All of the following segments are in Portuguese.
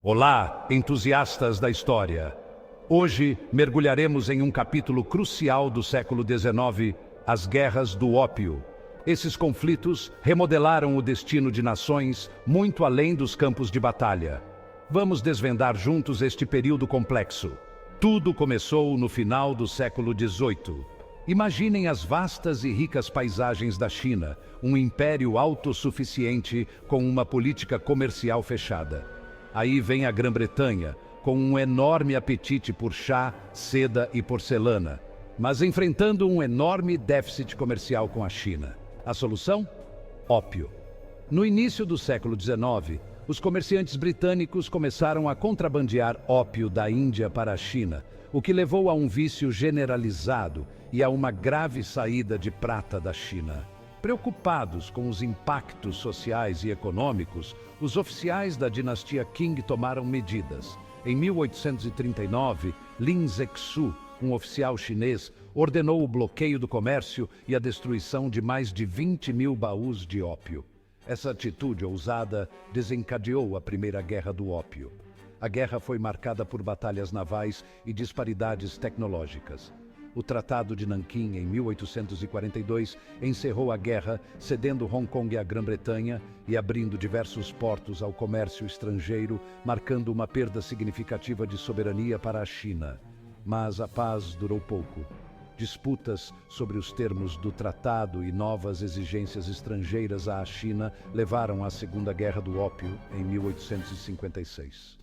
Olá, entusiastas da história! Hoje mergulharemos em um capítulo crucial do século XIX, as Guerras do Ópio. Esses conflitos remodelaram o destino de nações muito além dos campos de batalha. Vamos desvendar juntos este período complexo. Tudo começou no final do século XVIII. Imaginem as vastas e ricas paisagens da China, um império autossuficiente com uma política comercial fechada. Aí vem a Grã-Bretanha, com um enorme apetite por chá, seda e porcelana, mas enfrentando um enorme déficit comercial com a China. A solução? Ópio. No início do século XIX, os comerciantes britânicos começaram a contrabandear ópio da Índia para a China, o que levou a um vício generalizado e a uma grave saída de prata da China. Preocupados com os impactos sociais e econômicos, os oficiais da dinastia Qing tomaram medidas. Em 1839, Lin Zexu, um oficial chinês, ordenou o bloqueio do comércio e a destruição de mais de 20 mil baús de ópio. Essa atitude ousada desencadeou a Primeira Guerra do Ópio. A guerra foi marcada por batalhas navais e disparidades tecnológicas. O Tratado de Nanquim, em 1842, encerrou a guerra, cedendo Hong Kong à Grã-Bretanha e abrindo diversos portos ao comércio estrangeiro, marcando uma perda significativa de soberania para a China. Mas a paz durou pouco. Disputas sobre os termos do tratado e novas exigências estrangeiras à China levaram à Segunda Guerra do Ópio, em 1856.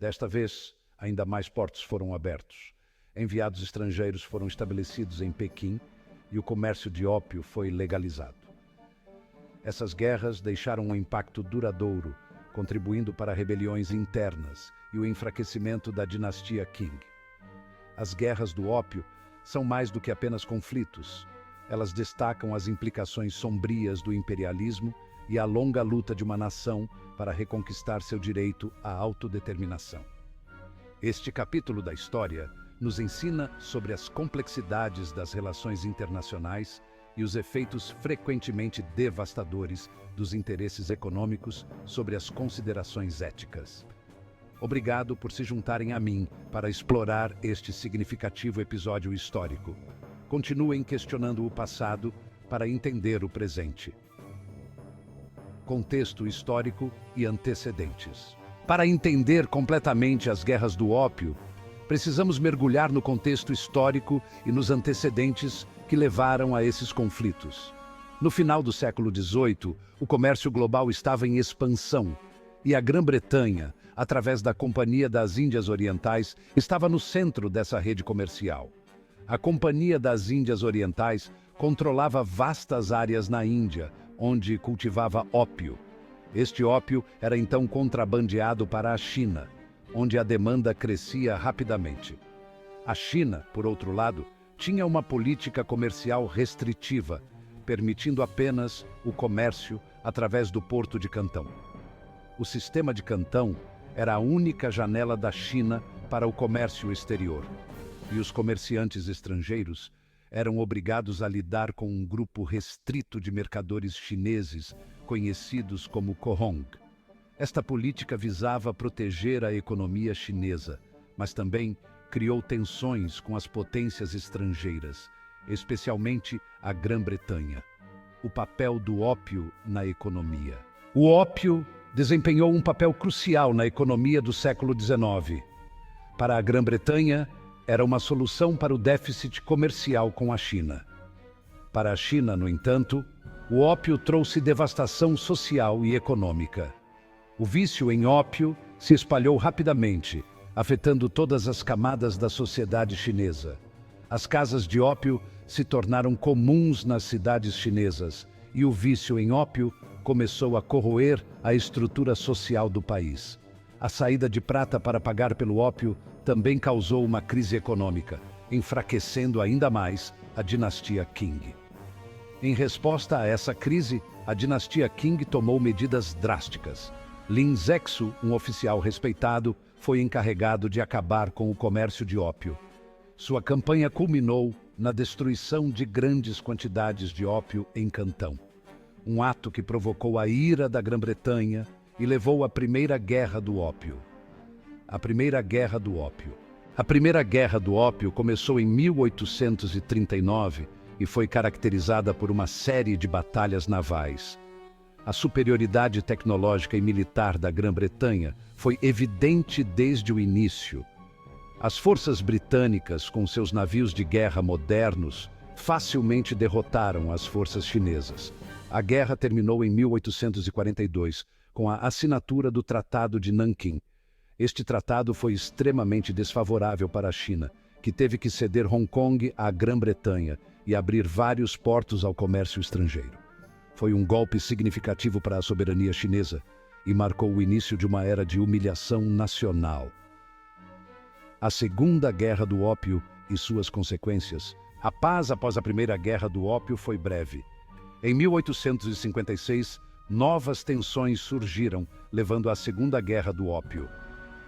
Desta vez, ainda mais portos foram abertos. Enviados estrangeiros foram estabelecidos em Pequim e o comércio de ópio foi legalizado. Essas guerras deixaram um impacto duradouro, contribuindo para rebeliões internas e o enfraquecimento da dinastia Qing. As guerras do ópio são mais do que apenas conflitos. Elas destacam as implicações sombrias do imperialismo e a longa luta de uma nação para reconquistar seu direito à autodeterminação. Este capítulo da história nos ensina sobre as complexidades das relações internacionais e os efeitos frequentemente devastadores dos interesses econômicos sobre as considerações éticas. Obrigado por se juntarem a mim para explorar este significativo episódio histórico. Continuem questionando o passado para entender o presente. Contexto histórico e antecedentes. Para entender completamente as guerras do ópio, precisamos mergulhar no contexto histórico e nos antecedentes que levaram a esses conflitos. No final do século XVIII, o comércio global estava em expansão e a Grã-Bretanha, através da Companhia das Índias Orientais, estava no centro dessa rede comercial. A Companhia das Índias Orientais controlava vastas áreas na Índia, onde cultivava ópio. Este ópio era então contrabandeado para a China, onde a demanda crescia rapidamente. A China, por outro lado, tinha uma política comercial restritiva, permitindo apenas o comércio através do Porto de Cantão. O sistema de Cantão era a única janela da China para o comércio exterior, e os comerciantes estrangeiros eram obrigados a lidar com um grupo restrito de mercadores chineses, conhecidos como Kohong. Esta política visava proteger a economia chinesa, mas também criou tensões com as potências estrangeiras, especialmente a Grã-Bretanha. O papel do ópio na economia. O ópio desempenhou um papel crucial na economia do século XIX. Para a Grã-Bretanha, era uma solução para o déficit comercial com a China. Para a China, no entanto, o ópio trouxe devastação social e econômica. O vício em ópio se espalhou rapidamente, afetando todas as camadas da sociedade chinesa. As casas de ópio se tornaram comuns nas cidades chinesas e o vício em ópio começou a corroer a estrutura social do país. A saída de prata para pagar pelo ópio também causou uma crise econômica, enfraquecendo ainda mais a dinastia Qing. Em resposta a essa crise, a dinastia Qing tomou medidas drásticas. Lin Zexu, um oficial respeitado, foi encarregado de acabar com o comércio de ópio. Sua campanha culminou na destruição de grandes quantidades de ópio em Cantão. Um ato que provocou a ira da Grã-Bretanha e levou à Primeira Guerra do Ópio. A Primeira Guerra do Ópio. A Primeira Guerra do Ópio começou em 1839 e foi caracterizada por uma série de batalhas navais. A superioridade tecnológica e militar da Grã-Bretanha foi evidente desde o início. As forças britânicas, com seus navios de guerra modernos, facilmente derrotaram as forças chinesas. A guerra terminou em 1842, com a assinatura do Tratado de Nanquim. Este tratado foi extremamente desfavorável para a China, que teve que ceder Hong Kong à Grã-Bretanha e abrir vários portos ao comércio estrangeiro. Foi um golpe significativo para a soberania chinesa e marcou o início de uma era de humilhação nacional. A Segunda Guerra do Ópio e suas consequências. A paz após a Primeira Guerra do Ópio foi breve. Em 1856, novas tensões surgiram, levando à Segunda Guerra do Ópio.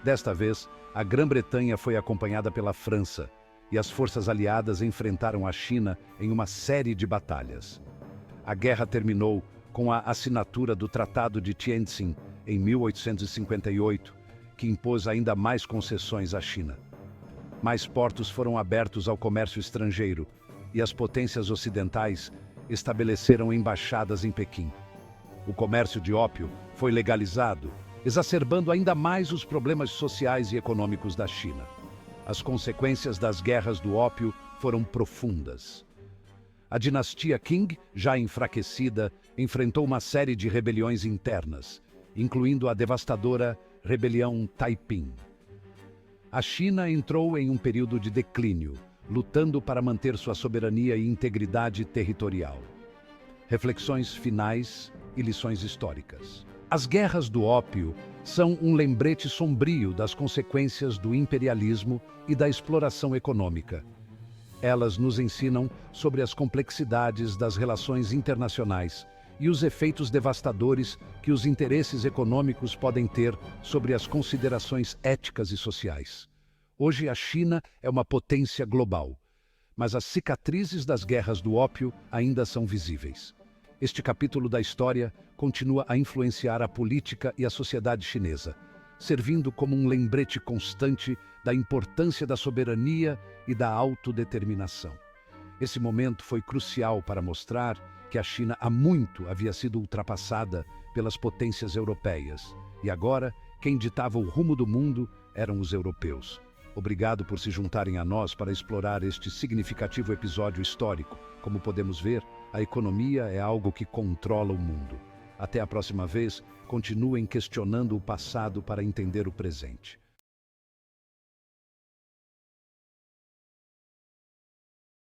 Desta vez, a Grã-Bretanha foi acompanhada pela França, e as forças aliadas enfrentaram a China em uma série de batalhas. A guerra terminou com a assinatura do Tratado de Tientsin, em 1858, que impôs ainda mais concessões à China. Mais portos foram abertos ao comércio estrangeiro, e as potências ocidentais estabeleceram embaixadas em Pequim. O comércio de ópio foi legalizado, exacerbando ainda mais os problemas sociais e econômicos da China. As consequências das guerras do ópio foram profundas. A dinastia Qing, já enfraquecida, enfrentou uma série de rebeliões internas, incluindo a devastadora Rebelião Taiping. A China entrou em um período de declínio, lutando para manter sua soberania e integridade territorial. Reflexões finais e lições históricas. As guerras do ópio são um lembrete sombrio das consequências do imperialismo e da exploração econômica. Elas nos ensinam sobre as complexidades das relações internacionais e os efeitos devastadores que os interesses econômicos podem ter sobre as considerações éticas e sociais. Hoje a China é uma potência global, mas as cicatrizes das guerras do ópio ainda são visíveis. Este capítulo da história continua a influenciar a política e a sociedade chinesa, servindo como um lembrete constante da importância da soberania e da autodeterminação. Esse momento foi crucial para mostrar que a China há muito havia sido ultrapassada pelas potências europeias, e agora quem ditava o rumo do mundo eram os europeus. Obrigado por se juntarem a nós para explorar este significativo episódio histórico. Como podemos ver, a economia é algo que controla o mundo. Até a próxima vez, continuem questionando o passado para entender o presente.